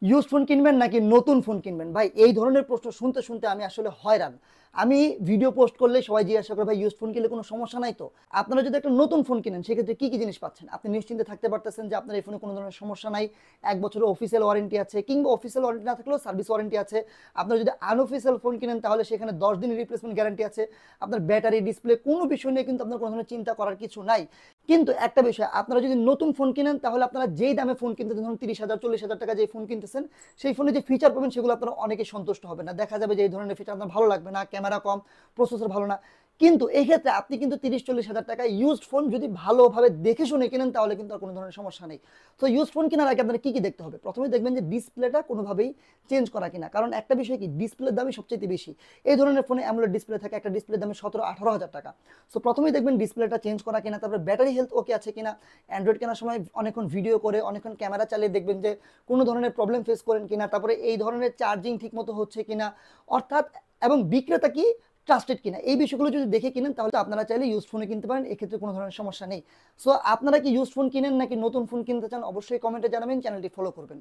Use phone কিনবেন নাকি নতুন ফোন কিনবেন? ভাই এই ধরনের প্রশ্ন শুনতে শুনতে আমি আসলে হয়রান। আমি ভিডিও পোস্ট করলে সবাই জিজ্ঞাসা করে ভাই ইউজ ফোন কিনলে কোনো সমস্যা নাই তো? আপনারা যদি একটা নতুন ফোন কিনেন সেক্ষেত্রে কি কি জিনিস পাচ্ছেন? আপনি নিশ্চিন্তে থাকতে পারতেছেন যে আপনার এই ফোনে কোনো ধরনের সমস্যা নাই। 1 বছরের অফিসিয়াল ওয়ারেন্টি আছে, কিংবা অফিসিয়াল ওয়ারেন্টি না থাকলেও সার্ভিস ওয়ারেন্টি আছে। আপনারা যদি আনঅফিসিয়াল ফোন কিনেন তাহলে সেখানে 10 দিনের রিপ্লেসমেন্ট গ্যারান্টি আছে। আপনার ব্যাটারি, ডিসপ্লে কোনো বিষয় নিয়ে কিন্তু আপনার কোনো ধরনের চিন্তা করার কিছু নাই। কিন্তু একটা বিষয়, আপনারা যদি নতুন ফোন কিনেন তাহলে আপনারা যেই দামে ফোন কিনতেছেন, ধরুন 30,000 40,000 টাকা যে ফোন কিনতেছেন, সেই ফোনে যে ফিচার পাবেন সেগুলো আপনারা অনেকে সন্তুষ্ট হবে না। দেখা যাবে যে এই ধরনের ফিচার আপনার ভালো লাগবে না, ক্যামেরা কম, প্রসেসর ভালো না। কিন্তু এই ক্ষেত্রে আপনি কিন্তু 30-40 হাজার টাকা ইউজড ফোন যদি ভালোভাবে দেখে শুনে কিনেন তাহলে কিন্তু আর কোনো ধরনের সমস্যা নেই। তো ইউজ ফোন কেনার আগে আপনারা কি কি দেখতে হবে? প্রথমে দেখবেন যে ডিসপ্লেটা কোনোভাবেই চেঞ্জ করা কিনা, কারণ একটা বিষয় কি, ডিসপ্লের দামই সবচেয়ে বেশি। এই ধরনের ফোনে অ্যামোলেড ডিসপ্লে থাকে, একটা ডিসপ্লের দামে 17-18 হাজার টাকা। সো প্রথমেই দেখবেন ডিসপ্লেটা চেঞ্জ করা কিনা, তারপরে ব্যাটারি হেলথ ওকে আছে কিনা। অ্যান্ড্রয়েড কেনার সময় অনেকক্ষণ ভিডিও করে, অনেকক্ষণ ক্যামেরা চালিয়ে দেখবেন যে কোনো ধরনের প্রবলেম ফেস করেন কিনা, তারপরে এই ধরনের চার্জিং ঠিক মতো হচ্ছে কিনা, অর্থাৎ এবং বিক্রেতা কি ট্রাস্টেড কিনা, এই বিষয়গুলো যদি দেখে কিনেন তাহলে আপনারা চাইলে ইউজ ফোনে কিনতে পারেন, এক্ষেত্রে কোনো ধরনের সমস্যা নেই। সো আপনারা কি ইউজ ফোন কিনেন নাকি নতুন ফোন কিনতে চান? অবশ্যই কমেন্টে জানাবেন, চ্যানেলটি ফলো করবেন।